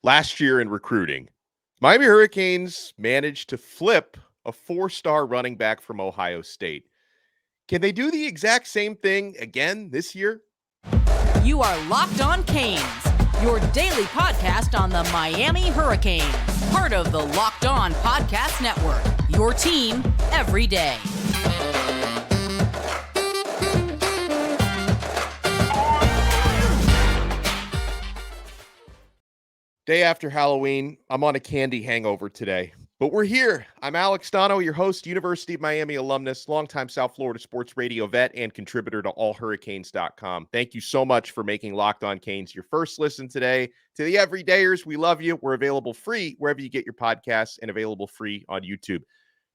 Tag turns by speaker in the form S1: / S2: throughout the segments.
S1: Last year in recruiting, Miami Hurricanes managed to flip a 4-star running back from Ohio State. Can they do the exact same thing again this year?
S2: You are Locked On Canes, your daily podcast on the Miami Hurricanes, part of the Locked On Podcast Network, your team every day.
S1: Day after Halloween, I'm on a candy hangover today, but we're here. I'm Alex Donno, your host, University of Miami alumnus, longtime South Florida sports radio vet, and contributor to allhurricanes.com. Thank you so much for making Locked On Canes your first listen today. To the everydayers, we love you. We're available free wherever you get your podcasts and available free on YouTube.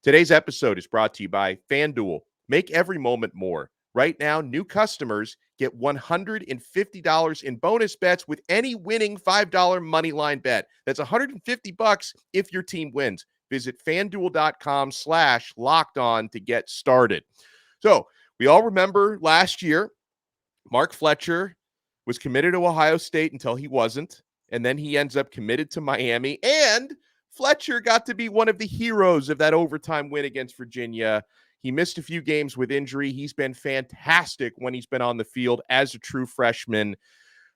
S1: Today's episode is brought to you by FanDuel. Make every moment more. Right now, new customers get $150 in bonus bets with any winning $5 money line bet. That's $150 if your team wins. Visit FanDuel.com/lockedon to get started. So we all remember last year, Mark Fletcher was committed to Ohio State until he wasn't, and then he ends up committed to Miami, and Fletcher got to be one of the heroes of that overtime win against Virginia. He missed a few games with injury. He's been fantastic when he's been on the field as a true freshman.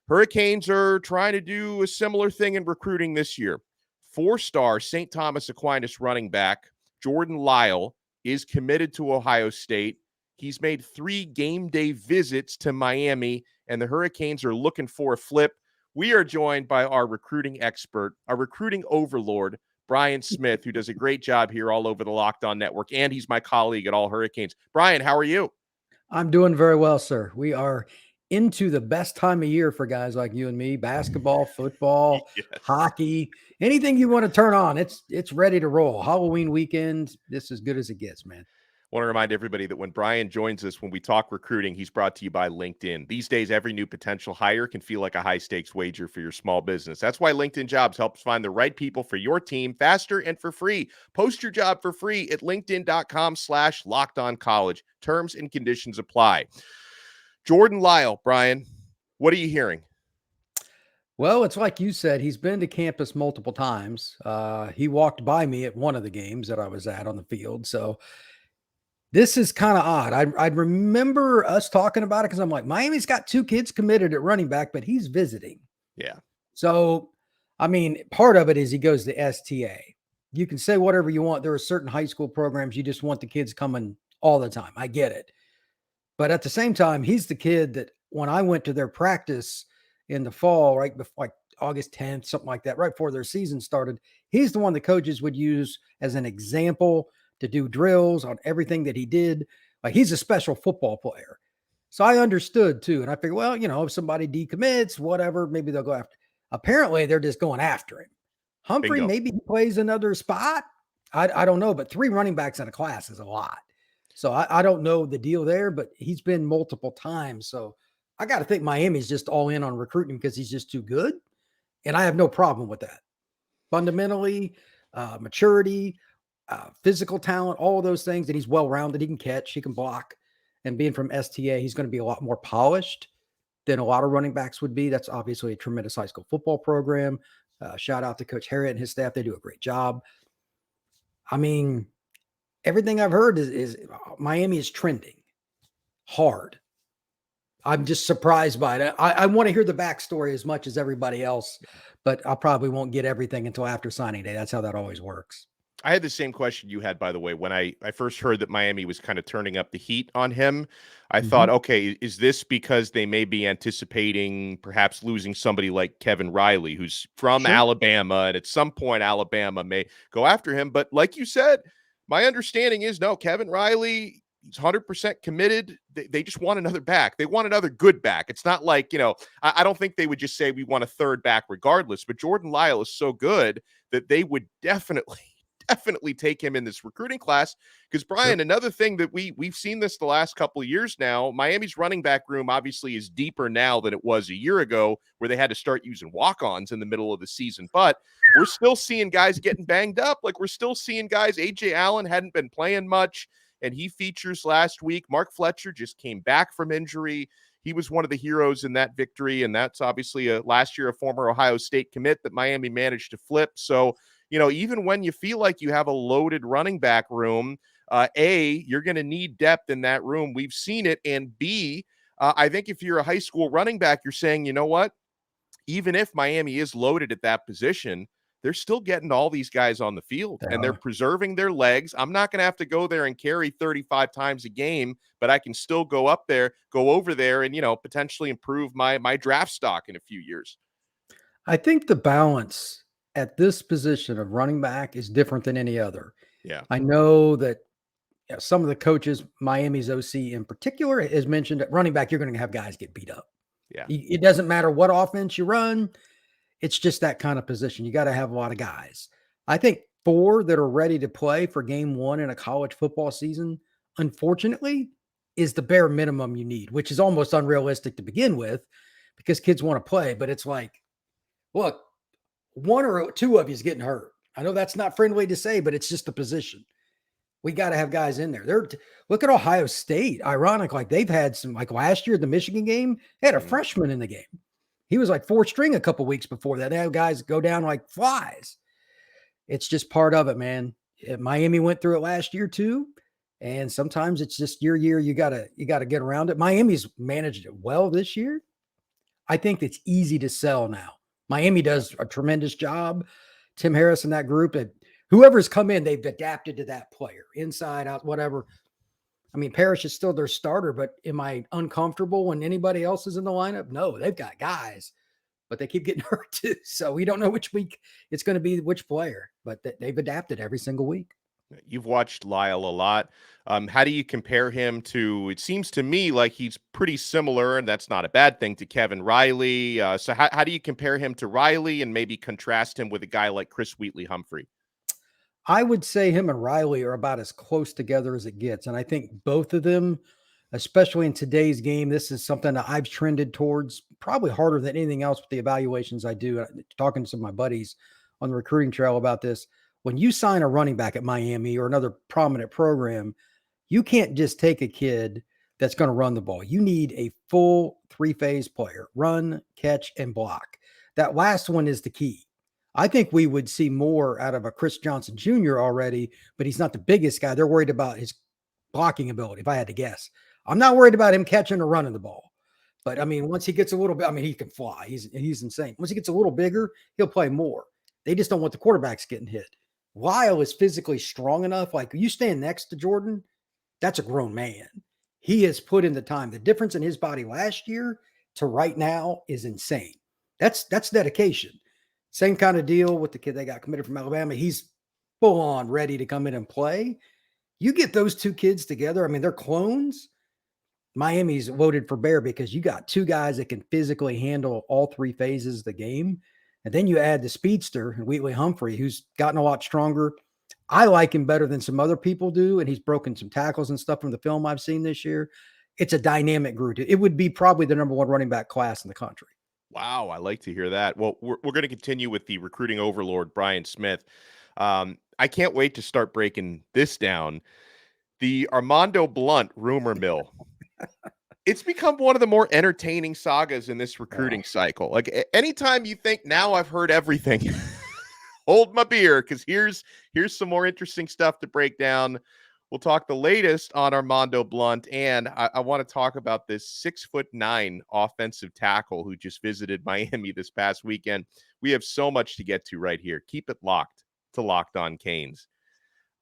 S1: Hurricanes are trying to do a similar thing in recruiting this year. 4-star St. Thomas Aquinas running back Jordan Lyle is committed to Ohio State. He's made 3 game day visits to Miami, and the Hurricanes are looking for a flip. We are joined by our recruiting expert, our recruiting overlord, Brian Smith, who does a great job here all over the Locked On Network, and he's my colleague at All Hurricanes. Brian, how are you?
S3: I'm doing very well, sir. We are into the best time of year for guys like you and me. Basketball, football,
S1: Yes.
S3: hockey, anything you want to turn on, it's ready to roll. Halloween weekend, this is as good as it gets, man.
S1: I want to remind everybody that when Brian joins us, when we talk recruiting, he's brought to you by LinkedIn. These days, every new potential hire can feel like a high-stakes wager for your small business. That's why LinkedIn Jobs helps find the right people for your team faster and for free. Post your job for free at linkedin.com/lockedoncollege. Terms and conditions apply. Jordan Lyle, Brian, what are you hearing?
S3: Well, it's like you said, he's been to campus multiple times. He walked by me at one of the games that I was at on the field, so this is kind of odd. I remember us talking about it because I'm like, Miami's got 2 kids committed at running back, but he's visiting.
S1: Yeah.
S3: So, I mean, part of it is he goes to STA. You can say whatever you want. There are certain high school programs you just want the kids coming all the time. I get it. But at the same time, he's the kid that when I went to their practice in the fall, right before like August 10th, something like that, right before their season started, he's the one the coaches would use as an example to do drills on everything that he did. Like, he's a special football player. So I understood too. And I figured, well, if somebody decommits, whatever, maybe they'll go after. Apparently they're just going after him. Humphrey,
S1: Bingo.
S3: maybe he plays another spot. I don't know, but 3 running backs in a class is a lot. So I don't know the deal there, but he's been multiple times. So I got to think Miami's just all in on recruiting because he's just too good. And I have no problem with that. Fundamentally, maturity, physical talent, all of those things, and he's well-rounded. He can catch, he can block, and being from STA, he's going to be a lot more polished than a lot of running backs would be. That's obviously a tremendous high school football program. Shout out to Coach Harriet and his staff. They do a great job. I mean, everything I've heard is Miami is trending hard. I'm just surprised by it. I want to hear the backstory as much as everybody else, but I probably won't get everything until after signing day. That's how that always works.
S1: I had the same question you had, by the way, when I first heard that Miami was kind of turning up the heat on him. I thought, okay, is this because they may be anticipating perhaps losing somebody like Kevin Riley, who's from Alabama, and at some point Alabama may go after him. But like you said, my understanding is no, Kevin Riley, he's 100% committed. They just want another back. They want another good back. It's not like, I don't think they would just say we want a third back regardless, but Jordan Lyle is so good that they would definitely take him in this recruiting class. Because Brian, another thing that we've seen this the last couple of years now, Miami's running back room obviously is deeper now than it was a year ago, where they had to start using walk-ons in the middle of the season. But we're still seeing guys getting banged up. Like, we're still seeing guys. AJ Allen hadn't been playing much, and he features last week. Mark Fletcher just came back from injury. he was one of the heroes in that victory. And that's obviously last year, a former Ohio State commit that Miami managed to flip. So, even when you feel like you have a loaded running back room, you're going to need depth in that room. We've seen it. And B, I think if you're a high school running back, you're saying, you know what? Even if Miami is loaded at that position, they're still getting all these guys on the field and they're preserving their legs. I'm not going to have to go there and carry 35 times a game, but I can still go over there and, potentially improve my draft stock in a few years.
S3: I think the balance at this position of running back is different than any other.
S1: Yeah.
S3: I know that some of the coaches, Miami's OC in particular, has mentioned at running back, you're going to have guys get beat up.
S1: Yeah.
S3: It doesn't matter what offense you run. It's just that kind of position. You got to have a lot of guys. I think 4 that are ready to play for game 1 in a college football season, unfortunately, is the bare minimum you need, which is almost unrealistic to begin with because kids want to play. But it's like, look, 1 or 2 of you is getting hurt. I know that's not friendly to say, but it's just the position. We got to have guys in there. Look at Ohio State. Ironic, like they've had some, like last year, the Michigan game, they had a freshman in the game. He was like 4th string a couple weeks before that. They had guys go down like flies. It's just part of it, man. Miami went through it last year too. And sometimes it's just your year. You gotta get around it. Miami's managed it well this year. I think it's easy to sell now. Miami does a tremendous job. Tim Harris and that group, whoever's come in, they've adapted to that player, inside, out, whatever. I mean, Parrish is still their starter, but am I uncomfortable when anybody else is in the lineup? No, they've got guys, but they keep getting hurt too. So we don't know which week it's going to be which player, but they've adapted every single week.
S1: You've watched Lyle a lot. How do you compare him to, it seems to me like he's pretty similar, and that's not a bad thing, to Kevin Riley. So how do you compare him to Riley and maybe contrast him with a guy like Chris Wheatley-Humphrey?
S3: I would say him and Riley are about as close together as it gets. And I think both of them, especially in today's game, this is something that I've trended towards probably harder than anything else with the evaluations I do. Talking to some of my buddies on the recruiting trail about this. When you sign a running back at Miami or another prominent program, you can't just take a kid that's going to run the ball. You need a full 3-phase player: run, catch, and block. That last one is the key. I think we would see more out of a Chris Johnson Jr. already, but he's not the biggest guy. They're worried about his blocking ability, if I had to guess. I'm not worried about him catching or running the ball. But, I mean, once he gets a little bit, I mean, he can fly. He's insane. Once he gets a little bigger, he'll play more. They just don't want the quarterbacks getting hit. Lyle is physically strong enough. Like, you stand next to Jordan, that's a grown man. He has put in the time. The difference in his body last year to right now is insane. That's dedication. Same kind of deal with the kid they got committed from Alabama. He's full on ready to come in and play. You get those 2 kids together. I mean, they're clones. Miami's loaded for bear because you got 2 guys that can physically handle all 3 phases of the game. And then you add the speedster, Wheatley-Humphrey, who's gotten a lot stronger. I like him better than some other people do, and he's broken some tackles and stuff from the film I've seen this year. It's a dynamic group. It would be probably the number 1 running back class in the country.
S1: Wow, I like to hear that. Well, we're going to continue with the recruiting overlord, Brian Smith. I can't wait to start breaking this down. The Armando Blount rumor mill. It's become one of the more entertaining sagas in this recruiting cycle. Like, anytime you think, now I've heard everything, hold my beer, because here's some more interesting stuff to break down. We'll talk the latest on Armando Blount, and I want to talk about this 6'9" offensive tackle who just visited Miami this past weekend. We have so much to get to right here. Keep it locked to Locked On Canes.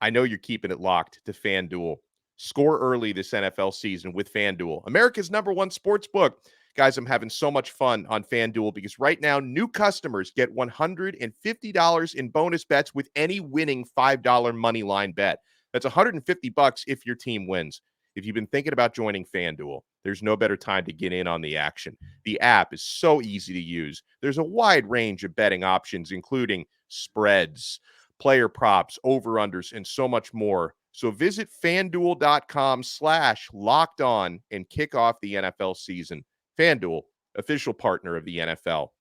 S1: I know you're keeping it locked to FanDuel. Score early this NFL season with FanDuel, America's #1 sports book. Guys, I'm having so much fun on FanDuel because right now, new customers get $150 in bonus bets with any winning $5 money line bet. That's $150 if your team wins. If you've been thinking about joining FanDuel, there's no better time to get in on the action. The app is so easy to use. There's a wide range of betting options, including spreads, player props, over-unders, and so much more. So visit FanDuel.com/lockedon and kick off the NFL season. FanDuel, official partner of the NFL.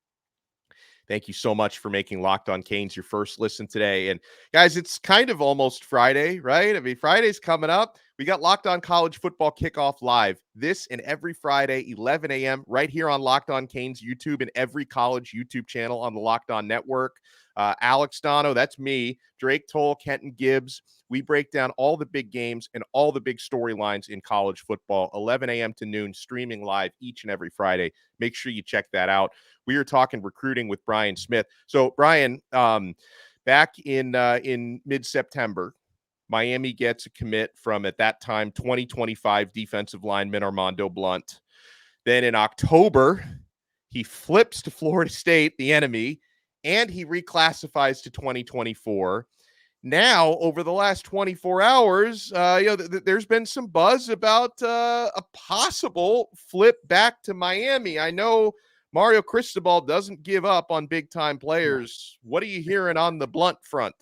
S1: Thank you so much for making Locked On Canes your first listen today. And guys, it's kind of almost Friday, right? I mean, Friday's coming up. We got Locked On College Football Kickoff live this and every Friday, 11 a.m., right here on Locked On Canes YouTube and every college YouTube channel on the Locked On Network. Alex Donno, that's me, Drake Toll, Kenton Gibbs. We break down all the big games and all the big storylines in college football, 11 a.m. to noon, streaming live each and every Friday. Make sure you check that out. We are talking recruiting with Brian Smith. So, Brian, back in mid-September, Miami gets a commit from, at that time, 2025 defensive lineman Armando Blount. Then in October, he flips to Florida State, the enemy, and he reclassifies to 2024. Now, over the last 24 hours, there's been some buzz about a possible flip back to Miami. I know Mario Cristobal doesn't give up on big-time players. What are you hearing on the Blount front?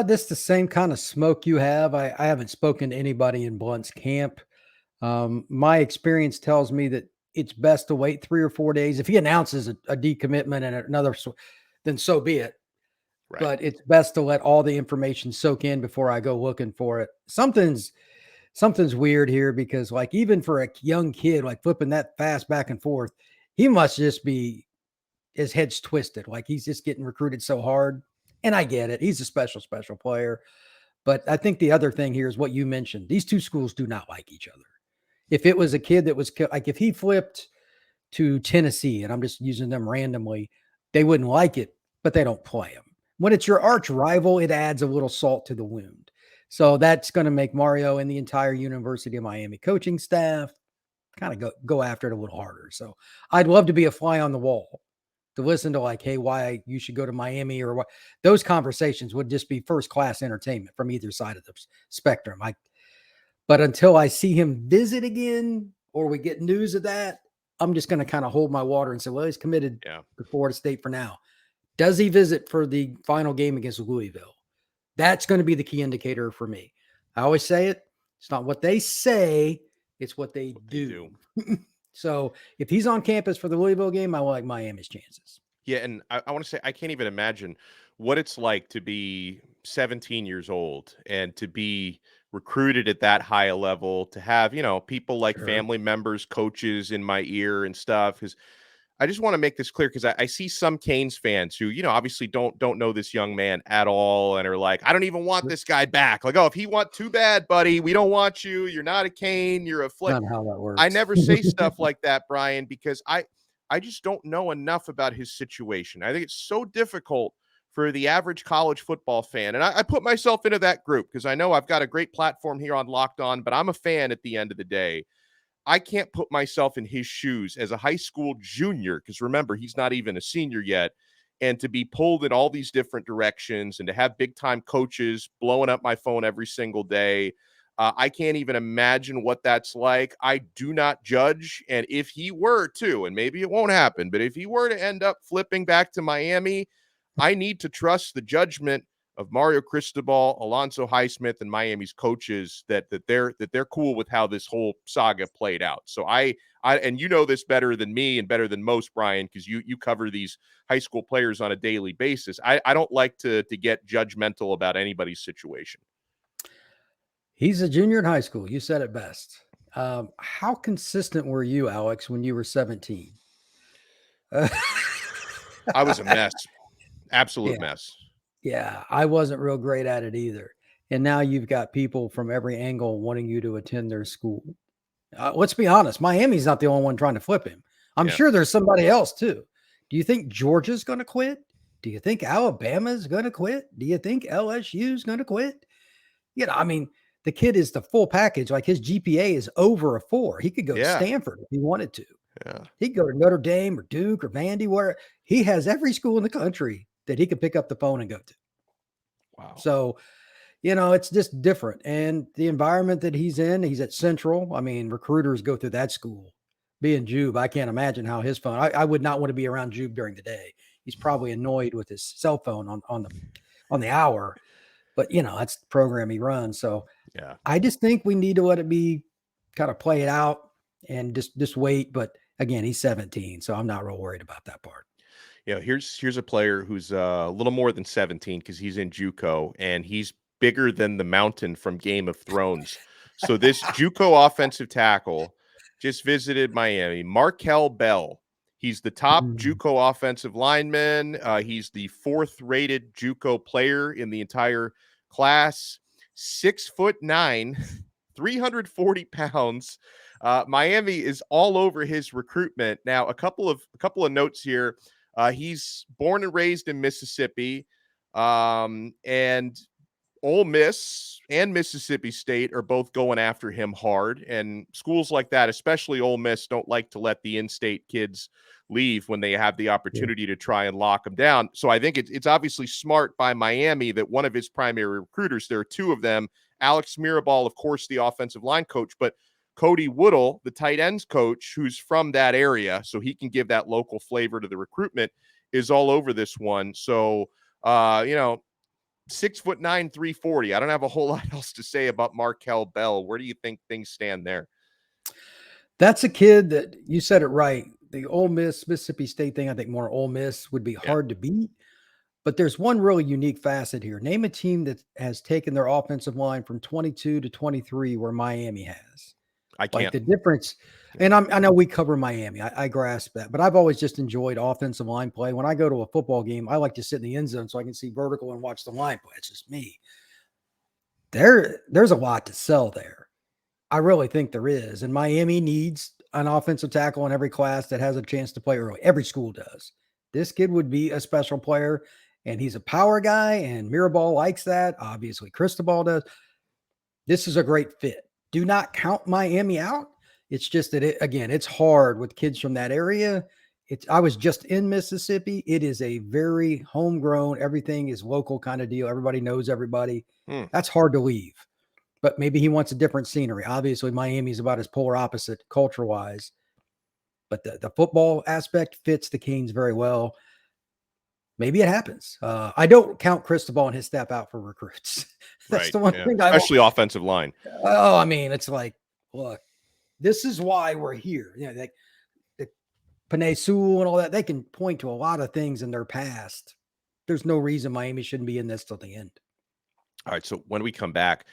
S3: This the same kind of smoke you have. I haven't spoken to anybody in Blount's camp. My experience tells me that it's best to wait 3 or 4 days. If he announces a decommitment and another, then so be it. Right. But it's best to let all the information soak in before I go looking for it. Something's weird here, because like, even for a young kid, like flipping that fast back and forth, he must just be, his head's twisted. Like, he's just getting recruited so hard. And I get it. He's a special player. But I think the other thing here is what you mentioned. These two schools do not like each other. If it was a kid that was like, if he flipped to Tennessee, and I'm just using them randomly, they wouldn't like it, but they don't play him. When it's your arch rival, it adds a little salt to the wound. So that's going to make Mario and the entire University of Miami coaching staff kind of go after it a little harder. So I'd love to be a fly on the wall to listen to, like, hey, why you should go to Miami, or what. Those conversations would just be first class entertainment from either side of the spectrum. But until I see him visit again, or we get news of that, I'm just going to kind of hold my water and say, well, he's committed to Florida State for now. Does he visit for the final game against Louisville? That's going to be the key indicator for me. I always say it. It's not what they say, it's what they do. So if he's on campus for the Louisville game, I like Miami's chances.
S1: Yeah, and I want to say, I can't even imagine what it's like to be 17 years old and to be recruited at that high a level, to have, people like family members, coaches in my ear and stuff. Because I just want to make this clear, because I see some Canes fans who, obviously don't know this young man at all, and are like, I don't even want this guy back. Like, oh, if he want too bad, buddy, we don't want you. You're not a Cane. You're a flip.
S3: Not how that works.
S1: I never say stuff like that, Brian, because I just don't know enough about his situation. I think it's so difficult for the average college football fan. And I put myself into that group, because I know I've got a great platform here on Locked On, but I'm a fan at the end of the day. I can't put myself in his shoes as a high school junior, because remember, he's not even a senior yet, and to be pulled in all these different directions and to have big-time coaches blowing up my phone every single day. I can't even imagine what that's like. I do not judge. And if he were to, and maybe it won't happen, but if he were to end up flipping back to Miami, I need to trust the judgment of Mario Cristobal, Alonzo Highsmith, and Miami's coaches that they're cool with how this whole saga played out. So I and you know this better than me and better than most, Brian, because you cover these high school players on a daily basis. I don't like to get judgmental about anybody's situation.
S3: He's a junior in high school. You said it best. How consistent were you, Alex, when you were 17?
S1: I was a mess. Absolute mess.
S3: Yeah, I wasn't real great at it either. And now you've got people from every angle wanting you to attend their school. Let's be honest. Miami's not the only one trying to flip him. I'm sure there's somebody else too. Do you think Georgia's going to quit? Do you think Alabama's going to quit? Do you think LSU's going to quit? I mean, the kid is the full package. Like, his GPA is over a 4. He could go to Stanford if he wanted to.
S1: Yeah.
S3: He could go to Notre Dame or Duke or Vandy, where he has every school in the country that he could pick up the phone and go to.
S1: Wow.
S3: So, it's just different. And the environment that he's in, he's at Central. I mean, recruiters go through that school. Being Jube, I can't imagine how his phone, I would not want to be around Jube during the day. He's probably annoyed with his cell phone on the hour, but that's the program he runs. So I just think we need to let it be, kind of play it out and just wait. But again, he's 17, so I'm not real worried about that part.
S1: Here's a player who's a little more than 17, because he's in JUCO, and he's bigger than the mountain from Game of Thrones. So this JUCO offensive tackle just visited Miami. Markel Bell. He's the top JUCO offensive lineman. He's the 4th rated JUCO player in the entire class. 6'9", 340 pounds. Miami is all over his recruitment. Now, a couple of notes here. He's born and raised in Mississippi, and Ole Miss and Mississippi State are both going after him hard. And schools like that, especially Ole Miss, don't like to let the in-state kids leave when they have the opportunity to try and lock them down. So I think it's obviously smart by Miami that one of his primary recruiters, there are 2 of them, Alex Mirabal, of course, the offensive line coach, but Cody Woodle, the tight ends coach, who's from that area, so he can give that local flavor to the recruitment, is all over this one. So, 6'9", 340. I don't have a whole lot else to say about Markel Bell. Where do you think things stand there?
S3: That's a kid that you said it right. The Ole Miss, Mississippi State thing, I think more Ole Miss would be hard to beat. But there's one really unique facet here. Name a team that has taken their offensive line from 22 to 23 where Miami has.
S1: I can't.
S3: Like the difference. And I know we cover Miami. I grasp that. But I've always just enjoyed offensive line play. When I go to a football game, I like to sit in the end zone so I can see vertical and watch the line play. It's just me. There's a lot to sell there. I really think there is. And Miami needs an offensive tackle in every class that has a chance to play early. Every school does. This kid would be a special player, and he's a power guy, and Mirabal likes that. Obviously, Cristobal does. This is a great fit. Do not count Miami out. It's just that, it's hard with kids from that area. I was just in Mississippi. It is a very homegrown, everything is local kind of deal. Everybody knows everybody. That's hard to leave. But maybe he wants a different scenery. Obviously, Miami's about as polar opposite culture-wise. But the football aspect fits the Canes very well. Maybe it happens. I don't count Cristobal and his staff out for recruits. That's the one thing
S1: especially offensive line.
S3: Oh, I mean, it's like, look, this is why we're here. Like the Panay Sewell and all that, they can point to a lot of things in their past. There's no reason Miami shouldn't be in this till the end.
S1: All right. So when we come back,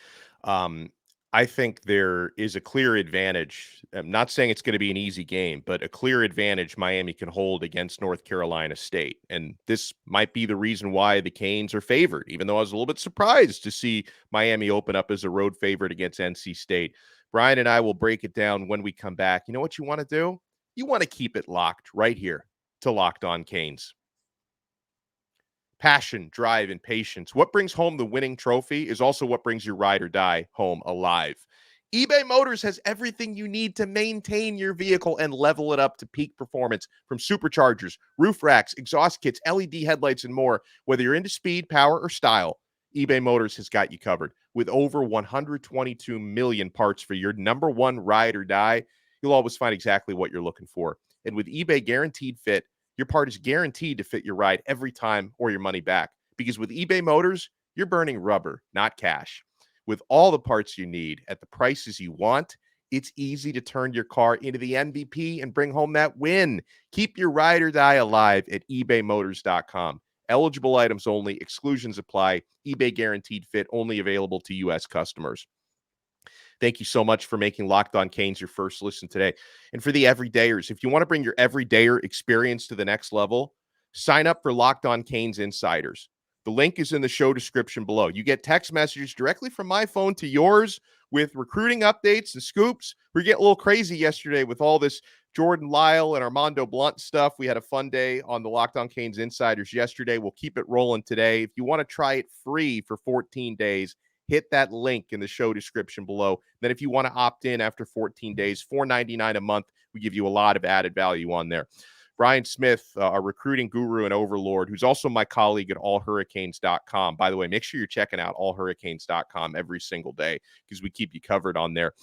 S1: I think there is a clear advantage. I'm not saying it's going to be an easy game, but a clear advantage Miami can hold against North Carolina State. And this might be the reason why the Canes are favored, even though I was a little bit surprised to see Miami open up as a road favorite against NC State. Brian and I will break it down when we come back. You know what you want to do? You want to keep it locked right here to Locked On Canes. Passion, drive, and patience. What brings home the winning trophy is also what brings your ride or die home alive. eBay Motors has everything you need to maintain your vehicle and level it up to peak performance, from superchargers, roof racks, exhaust kits, LED headlights, and more. Whether you're into speed, power, or style, eBay Motors has got you covered. With over 122 million parts for your number one ride or die, you'll always find exactly what you're looking for. And with eBay Guaranteed Fit, your part is guaranteed to fit your ride every time or your money back. Because with eBay Motors, you're burning rubber, not cash. With all the parts you need at the prices you want, it's easy to turn your car into the MVP and bring home that win. Keep your ride or die alive at ebaymotors.com. Eligible items only. Exclusions apply. eBay Guaranteed Fit only available to U.S. customers. Thank you so much for making Locked On Canes your first listen today. And for the everydayers, if you want to bring your everydayer experience to the next level, sign up for Locked On Canes Insiders. The link is in the show description below. You get text messages directly from my phone to yours with recruiting updates and scoops. We get a little crazy yesterday with all this Jordan Lyle and Armando Blount stuff. We had a fun day on the Locked On Canes Insiders yesterday. We'll keep it rolling today. If you want to try it free for 14 days, hit that link in the show description below. Then if you want to opt in after 14 days, $4.99 a month, we give you a lot of added value on there. Brian Smith, our recruiting guru and overlord, who's also my colleague at allhurricanes.com. By the way, make sure you're checking out allhurricanes.com every single day because we keep you covered on there.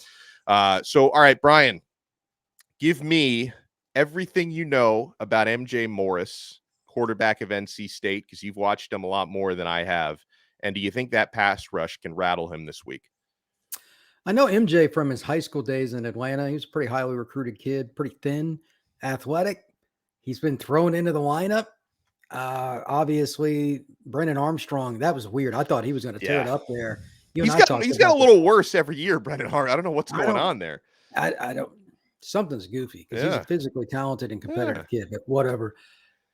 S1: All right, Brian, give me everything you know about MJ Morris, quarterback of NC State, because you've watched him a lot more than I have. And do you think that pass rush can rattle him this week?
S3: I know MJ from his high school days in Atlanta. He was a pretty highly recruited kid, pretty thin, athletic. He's been thrown into the lineup. Obviously, Brennan Armstrong, that was weird. I thought he was going to tear it
S1: Yeah.
S3: up there. You and I talked
S1: He's got a
S3: about this.
S1: little worse every year, Brendan Hart. I don't know what's
S3: I
S1: going
S3: don't,
S1: on there.
S3: I don't, something's goofy because he's a
S1: Yeah.
S3: physically talented and competitive
S1: Yeah.
S3: kid, but whatever.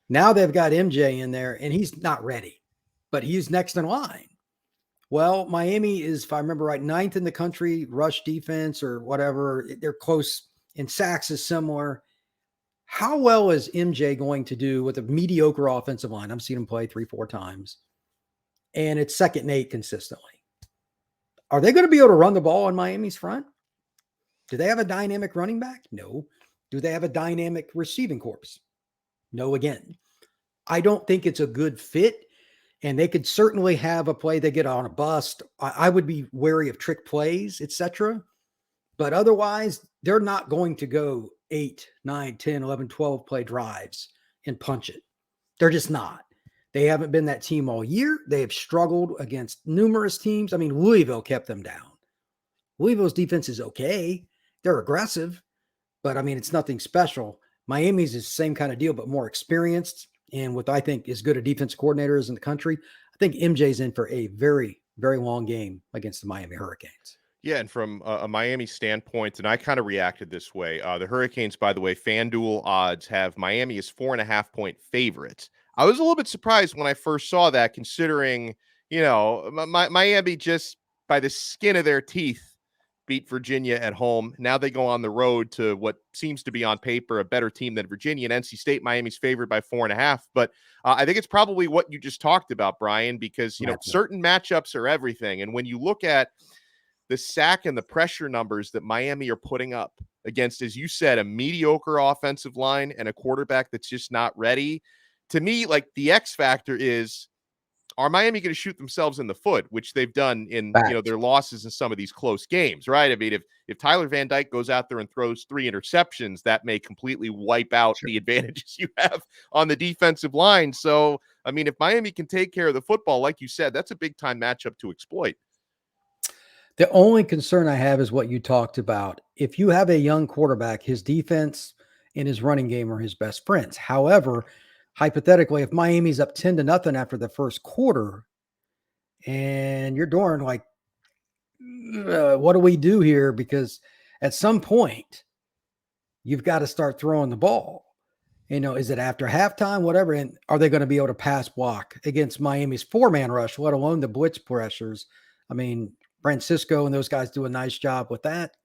S3: Now they've got MJ in there and he's not ready, but he's next in line. Well, Miami is, if I remember right, 9th in the country, rush defense or whatever. They're close, and sacks is similar. How well is MJ going to do with a mediocre offensive line? I've seen him play 3-4 times, and it's 2nd and 8 consistently. Are they going to be able to run the ball on Miami's front? Do they have a dynamic running back? No. Do they have a dynamic receiving corps? No, again. I don't think it's a good fit. And they could certainly have a play they get on a bust. I would be wary of trick plays, etc. But otherwise, they're not going to go 8, 9, 10, 11, 12 play drives and punch it. They're just not. They haven't been that team all year. They have struggled against numerous teams. I mean, Louisville kept them down. Louisville's defense is okay. They're aggressive, but I mean, it's nothing special. Miami's is the same kind of deal, but more experienced. And what I think is good a defense coordinator is in the country. I think MJ's in for a very, very long game against the Miami Hurricanes.
S1: Yeah, and from a Miami standpoint, and I kind of reacted this way. The Hurricanes, by the way, FanDuel odds have Miami as 4.5-point favorites. I was a little bit surprised when I first saw that, considering, Miami just by the skin of their teeth beat Virginia at home. Now they go on the road to what seems to be on paper a better team than Virginia, and NC State. Miami's favored by 4.5. But I think it's probably what you just talked about, Brian, because, certain matchups are everything. And when you look at the sack and the pressure numbers that Miami are putting up against, as you said, a mediocre offensive line and a quarterback that's just not ready, to me, like, the X factor is, are Miami going to shoot themselves in the foot, which they've done in their losses in some of these close games, right? I mean, if Tyler Van Dyke goes out there and throws 3 interceptions, that may completely wipe out the advantages you have on the defensive line. So, I mean, if Miami can take care of the football, like you said, that's a big time matchup to exploit.
S3: The only concern I have is what you talked about. If you have a young quarterback, his defense and his running game are his best friends. However, hypothetically, if Miami's up 10-0 after the first quarter and you're doing like, what do we do here? Because at some point you've got to start throwing the ball. Is it after halftime, whatever? And are they going to be able to pass block against Miami's 4-man rush, let alone the blitz pressures? I mean, Francisco and those guys do a nice job with that.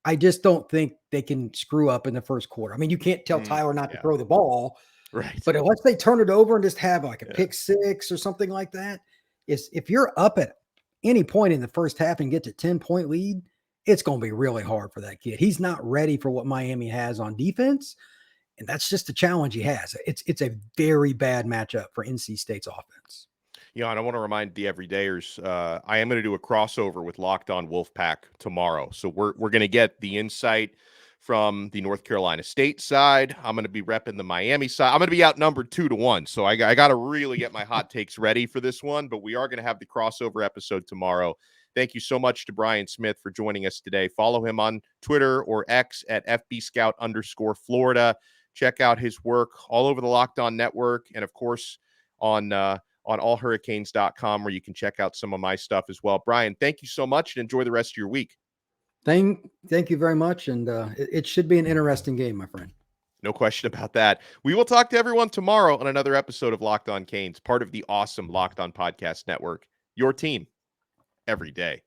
S3: I just don't think they can screw up in the first quarter. I mean, you can't tell Tyler not to throw the ball.
S1: Right.
S3: But unless they turn it over and just have like a pick six or something like that, if you're up at any point in the first half and get to 10-point lead, it's going to be really hard for that kid. He's not ready for what Miami has on defense. And that's just the challenge he has. It's a very bad matchup for NC State's offense.
S1: And I want to remind the everydayers, I am going to do a crossover with Locked On Wolfpack tomorrow. So we're going to get the insight from the North Carolina State side. I'm going to be repping the Miami side. I'm going to be outnumbered 2-1. So I got to really get my hot takes ready for this one, but we are going to have the crossover episode tomorrow. Thank you so much to Brian Smith for joining us today. Follow him on Twitter or X at FBScout_Florida. Check out his work all over the Locked On Network. And of course on allhurricanes.com, where you can check out some of my stuff as well. Brian, thank you so much and enjoy the rest of your week.
S3: Thank you very much. And it should be an interesting game, my friend.
S1: No question about that. We will talk to everyone tomorrow on another episode of Locked On Canes, part of the awesome Locked On Podcast Network. Your team every day.